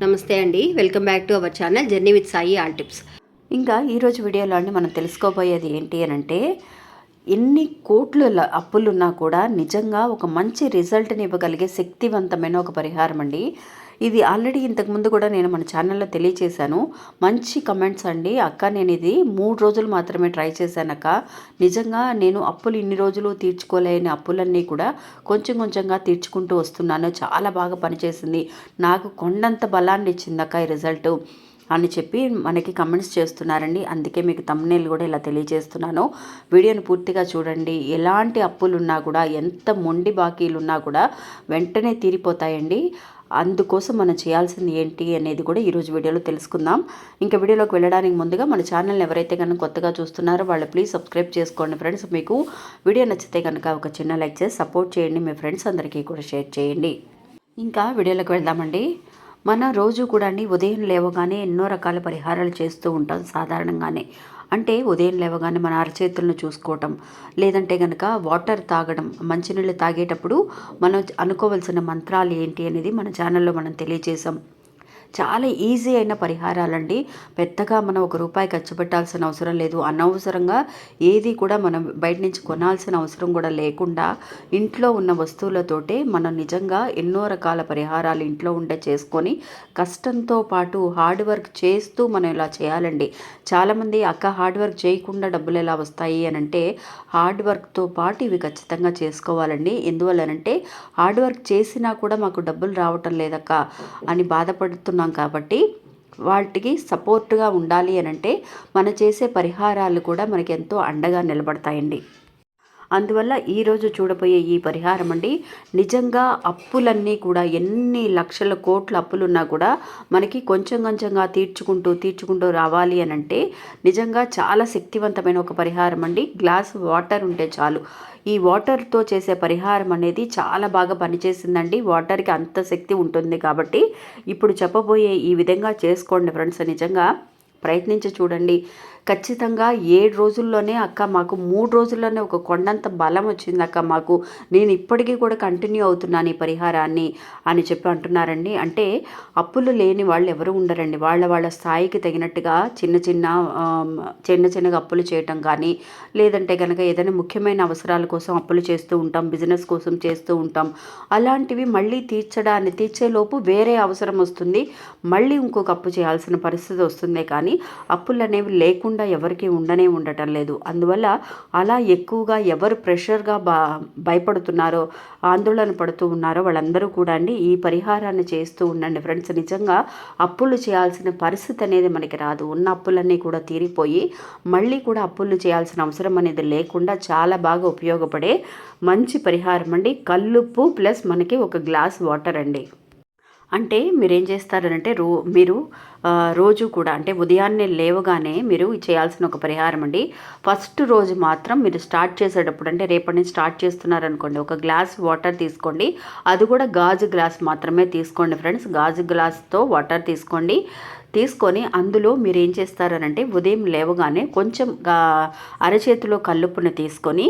నమస్తే అండి. Welcome back to our channel journey with Sai all tips. ఇంకా ఈరోజు వీడియోలో మనం తెలుసుకోబోయేది ఏంటి అనంటే, ఎన్ని కోట్ల అప్పులున్నా కూడా నిజంగా ఒక మంచి రిజల్ట్ని ఇవ్వగలిగే శక్తివంతమైన ఒక పరిహారం అండి. ఇది ఆల్రెడీ ఇంతకుముందు కూడా నేను మన ఛానల్లో తెలియచేశాను. మంచి కమెంట్స్ అండి. అక్క నేను ఇది 3 రోజులు మాత్రమే ట్రై చేశానక్క. నిజంగా నేను అప్పులు ఇన్ని రోజులు తీర్చుకోలేని అప్పులన్నీ కూడా కొంచెం కొంచెంగా తీర్చుకుంటూ వస్తున్నాను. చాలా బాగా పనిచేసింది. నాకు కొండంత బలాన్ని ఇచ్చిందక్క ఈ రిజల్టు అని చెప్పి మనకి కమెంట్స్ చేస్తున్నారండి. అందుకే మీకు థంబ్నెయిల్ కూడా ఇలా తెలియజేస్తున్నాను. వీడియోని పూర్తిగా చూడండి. ఎలాంటి అప్పులున్నా కూడా, ఎంత మొండి బాకీలున్నా కూడా వెంటనే తీరిపోతాయండి. అందుకోసం మనం చేయాల్సింది ఏంటి అనేది కూడా ఈరోజు వీడియోలో తెలుసుకుందాం. ఇంకా వీడియోలోకి వెళ్ళడానికి ముందుగా మన ఛానల్ని ఎవరైతే కనుక కొత్తగా చూస్తున్నారో వాళ్ళు ప్లీజ్ సబ్స్క్రైబ్ చేసుకోండి ఫ్రెండ్స్. మీకు వీడియో నచ్చితే కనుక ఒక చిన్న లైక్ చేసి సపోర్ట్ చేయండి. మీ ఫ్రెండ్స్ అందరికీ కూడా షేర్ చేయండి. ఇంకా వీడియోలోకి వెళ్దామండి. మన రోజు కూడా ఉదయం లేవగానే ఎన్నో రకాల పరిహారాలు చేస్తూ ఉంటాం సాధారణంగానే. అంటే ఉదయం లేవగానే మన అరచేతులను చూసుకోవటం, లేదంటే కనుక వాటర్ తాగడం, మంచినీళ్ళు తాగేటప్పుడు మనం అనుకోవాల్సిన మంత్రాలు ఏంటి అనేది మన ఛానల్లో మనం తెలియజేసాం. చాలా ఈజీ అయిన పరిహారాలండి. పెద్దగా మనం ₹1 ఖర్చు పెట్టాల్సిన అవసరం లేదు. అనవసరంగా ఏది కూడా మనం బయట నుంచి కొనాల్సిన అవసరం కూడా లేకుండా ఇంట్లో ఉన్న వస్తువులతోటే మనం నిజంగా ఎన్నో రకాల పరిహారాలు ఇంట్లో ఉండే చేసుకొని కష్టంతో పాటు హార్డ్ వర్క్ చేస్తూ మనం ఇలా చేయాలండి. చాలామంది అక్క హార్డ్ వర్క్ చేయకుండా డబ్బులు ఎలా వస్తాయి అని అంటే, హార్డ్ వర్క్తో పాటు ఇవి ఖచ్చితంగా చేసుకోవాలండి. ఎందువల్లనంటే హార్డ్ వర్క్ చేసినా కూడా మాకు డబ్బులు రావటం లేదక్క అని బాధపడుతున్నాం కాబట్టి వాటికి సపోర్ట్గా ఉండాలి అని అంటే మనం చేసే పరిహారాలు కూడా మనకి ఎంతో అండగా నిలబడతాయండి. అందువల్ల ఈరోజు చూడబోయే ఈ పరిహారం అండి, నిజంగా అప్పులన్నీ కూడా ఎన్ని లక్షల కోట్ల అప్పులున్నా కూడా మనకి కొంచెం కొంచెంగా తీర్చుకుంటూ రావాలి అని అంటే నిజంగా చాలా శక్తివంతమైన ఒక పరిహారం అండి. గ్లాస్ వాటర్ ఉంటే చాలు. ఈ వాటర్తో చేసే పరిహారం అనేది చాలా బాగా పనిచేసిందండి. వాటర్కి అంత శక్తి ఉంటుంది కాబట్టి ఇప్పుడు చెప్పబోయే ఈ విధంగా చేసుకోండి ఫ్రెండ్స్. నిజంగా ప్రయత్నించి చూడండి. ఖచ్చితంగా 7 రోజుల్లోనే అక్క మాకు 3 రోజుల్లోనే ఒక కొండంత బలం వచ్చింది అక్క మాకు, నేను ఇప్పటికీ కూడా కంటిన్యూ అవుతున్నాను ఈ పరిహారాన్ని అని చెప్పి అంటున్నారండి. అంటే అప్పులు లేని వాళ్ళు ఎవరు ఉండరండి. వాళ్ళ స్థాయికి తగినట్టుగా చిన్నగా అప్పులు చేయటం కానీ, లేదంటే కనుక ఏదైనా ముఖ్యమైన అవసరాల కోసం అప్పులు చేస్తూ ఉంటాం, బిజినెస్ కోసం చేస్తూ ఉంటాం. అలాంటివి మళ్ళీ తీర్చేలోపు వేరే అవసరం వస్తుంది, మళ్ళీ ఇంకొక అప్పు చేయాల్సిన పరిస్థితి వస్తుందే కానీ అప్పులు అనేవి లేకుండా ఎవరికి ఉండటం లేదు. అందువల్ల అలా ఎక్కువగా ఎవరు ప్రెషర్గా భయపడుతున్నారో, ఆందోళన పడుతూ ఉన్నారో వాళ్ళందరూ కూడా ఈ పరిహారాన్ని చేస్తూ ఉండండి ఫ్రెండ్స్. నిజంగా అప్పులు చేయాల్సిన పరిస్థితి అనేది మనకి రాదు. ఉన్న అప్పులన్నీ కూడా తీరిపోయి మళ్ళీ కూడా అప్పులు చేయాల్సిన అవసరం అనేది లేకుండా చాలా బాగా ఉపయోగపడే మంచి పరిహారం అండి. కల్లుప్పు ప్లస్ మనకి ఒక గ్లాస్ వాటర్ అండి. అంటే మీరేం చేస్తారనంటే మీరు రోజు కూడా అంటే ఉదయాన్నే లేవగానే మీరు చేయాల్సిన ఒక పరిహారం అండి. ఫస్ట్ రోజు మాత్రం మీరు స్టార్ట్ చేసేటప్పుడు, అంటే రేపటి నుంచి స్టార్ట్ చేస్తున్నారనుకోండి, ఒక గ్లాస్ వాటర్ తీసుకోండి. అది కూడా గాజు గ్లాస్ మాత్రమే తీసుకోండి ఫ్రెండ్స్. గాజు గ్లాస్తో వాటర్ తీసుకొని అందులో మీరు ఏం చేస్తారనంటే ఉదయం లేవగానే కొంచెం అరచేతిలో కల్లుప్పుని తీసుకొని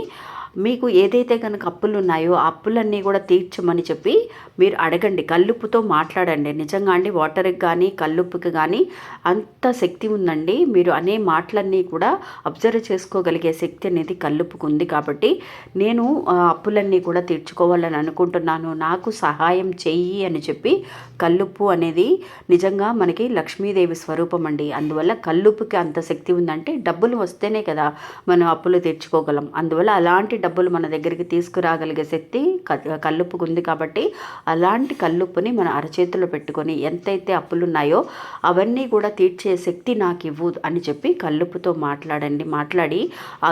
మీకు ఏదైతే కనుక అప్పులు ఉన్నాయో ఆ అప్పులన్నీ కూడా తీర్చమని చెప్పి మీరు అడగండి. కల్లుప్పుతో మాట్లాడండి. నిజంగా అండి వాటర్కి కానీ కల్లుప్పుకి కానీ అంత శక్తి ఉందండి. మీరు అనే మాటలన్నీ కూడా అబ్జర్వ్ చేసుకోగలిగే శక్తి అనేది కల్లుప్పుకు ఉంది. కాబట్టి నేను అప్పులన్నీ కూడా తీర్చుకోవాలని అనుకుంటున్నాను, నాకు సహాయం చెయ్యి అని చెప్పి కల్లుప్పు అనేది నిజంగా మనకి లక్ష్మీదేవి స్వరూపం అండి. అందువల్ల కల్లుప్పుకి అంత శక్తి ఉందంటే డబ్బులు వస్తేనే కదా మనం అప్పులు తీర్చుకోగలం. అందువల్ల అలాంటి డబ్బులు మన దగ్గరికి తీసుకురాగలిగే శక్తి కల్లుప్పుకు ఉంది. కాబట్టి అలాంటి కల్లుప్పుని మన అరచేతిలో పెట్టుకొని ఎంతైతే అప్పులు ఉన్నాయో అవన్నీ కూడా తీర్చే శక్తి నాకు ఇవ్వు అని చెప్పి కల్లుప్పుతో మాట్లాడి ఆ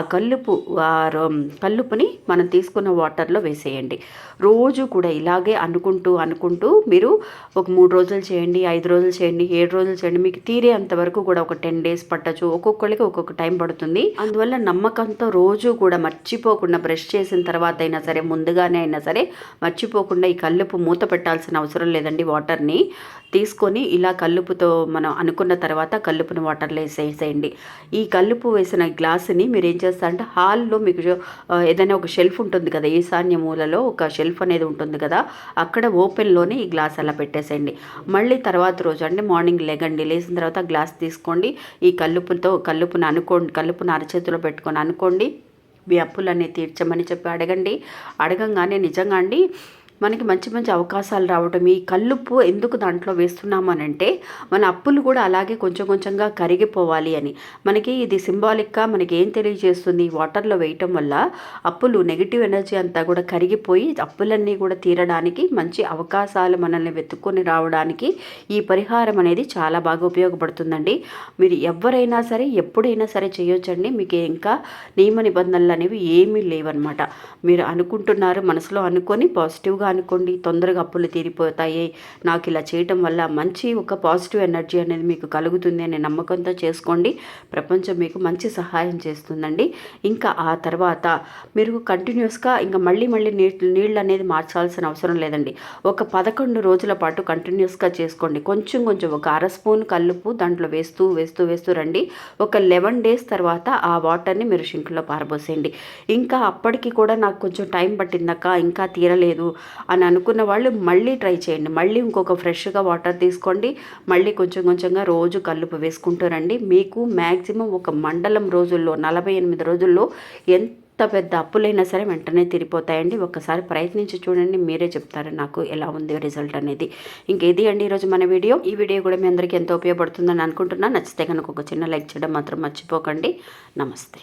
కల్లుప్పుని మనం తీసుకున్న వాటర్లో వేసేయండి. రోజు కూడా ఇలాగే అనుకుంటూ మీరు ఒక 3 రోజులు చేయండి, 5 రోజులు చేయండి, 7 రోజులు చేయండి. మీకు తీరే అంతవరకు కూడా ఒక 10 days పట్టచ్చు. ఒక్కొక్కరికి ఒక్కొక్క టైం పడుతుంది. అందువల్ల నమ్మకంతో రోజు కూడా మర్చిపోకుండా బ్రష్ చేసిన తర్వాత అయినా సరే, ముందుగానే అయినా సరే మర్చిపోకుండా ఈ కల్లుప్పు మూత పెట్టాల్సిన అవసరం లేదండి. వాటర్ని తీసుకొని ఇలా కల్లుపుతో మనం అనుకున్న తర్వాత కల్లుపుని వాటర్లో వేసేసేయండి. ఈ కల్లుపు వేసిన గ్లాసుని మీరు ఏం చేస్తారంటే హాల్లో మీకు ఏదైనా ఒక షెల్ఫ్ ఉంటుంది కదా, ఈశాన్య మూలలో ఒక షెల్ఫ్ అనేది ఉంటుంది కదా, అక్కడ ఓపెన్లోనే ఈ గ్లాస్ అలా పెట్టేసేయండి. మళ్ళీ తర్వాత రోజు అంటే మార్నింగ్ లేచిన తర్వాత గ్లాస్ తీసుకోండి. ఈ కల్లుపుని అరచేతిలో పెట్టుకొని అనుకోండి, మీ అప్పులన్నీ తీర్చమని చెప్పి అడగండి. అడగంగానే నిజంగా అండి మనకి మంచి మంచి అవకాశాలు రావడం. ఈ కల్లుప్పు ఎందుకు దాంట్లో వేస్తున్నామనంటే మన అప్పులు కూడా అలాగే కొంచెం కొంచెంగా కరిగిపోవాలి అని. మనకి ఇది సింబాలిక్గా మనకి ఏం తెలియజేస్తుంది, వాటర్లో వేయటం వల్ల అప్పులు నెగిటివ్ ఎనర్జీ అంతా కూడా కరిగిపోయి అప్పులన్నీ కూడా తీరడానికి మంచి అవకాశాలు మనల్ని వెతుక్కొని రావడానికి ఈ పరిహారం అనేది చాలా బాగా ఉపయోగపడుతుందండి. మీరు ఎవరైనా సరే ఎప్పుడైనా సరే చేయొచ్చండి. మీకు ఇంకా నియమ నిబంధనలు అనేవి ఏమీ లేవన్నమాట. మీరు అనుకుంటున్నారు, మనసులో అనుకొని పాజిటివ్గా అనుకోండి, తొందరగా అప్పులు తీరిపోతాయి, నాకు ఇలా చేయటం వల్ల మంచి ఒక పాజిటివ్ ఎనర్జీ అనేది మీకు కలుగుతుంది అనే నమ్మకంతో చేసుకోండి. ప్రపంచం మీకు మంచి సహాయం చేస్తుందండి. ఇంకా ఆ తర్వాత మీరు కంటిన్యూస్గా ఇంకా మళ్ళీ నీళ్ళు అనేది మార్చాల్సిన అవసరం లేదండి. ఒక 11 రోజుల పాటు కంటిన్యూస్గా చేసుకోండి. కొంచెం ఒక అర స్పూన్ కల్లుపు దాంట్లో వేస్తూ రండి. ఒక 11 days తర్వాత ఆ వాటర్ని మీరు షింక్లో పారబోసేయండి. ఇంకా అప్పటికి కూడా నాకు కొంచెం టైం పట్టిందక్క, ఇంకా తీరలేదు అని అనుకున్న వాళ్ళు మళ్ళీ ట్రై చేయండి. మళ్ళీ ఇంకొక ఫ్రెష్గా వాటర్ తీసుకోండి. మళ్ళీ కొంచెంగా రోజు కల్లుపు వేసుకుంటూ రండి. మీకు మ్యాక్సిమం ఒక మండలం రోజుల్లో 48 రోజుల్లో ఎంత పెద్ద అప్పులైనా సరే వెంటనే తీరిపోతాయండి. ఒక్కసారి ప్రయత్నించి చూడండి, మీరే చెప్తారు నాకు ఎలా ఉంది రిజల్ట్ అనేది. ఇంకేది అండి ఈరోజు మన వీడియో. ఈ వీడియో కూడా మీ అందరికీ ఎంతో ఉపయోగపడుతుందని అనుకుంటున్నాను. నచ్చితే కనుక ఒక చిన్న లైక్ చేయడం మాత్రం మర్చిపోకండి. నమస్తే.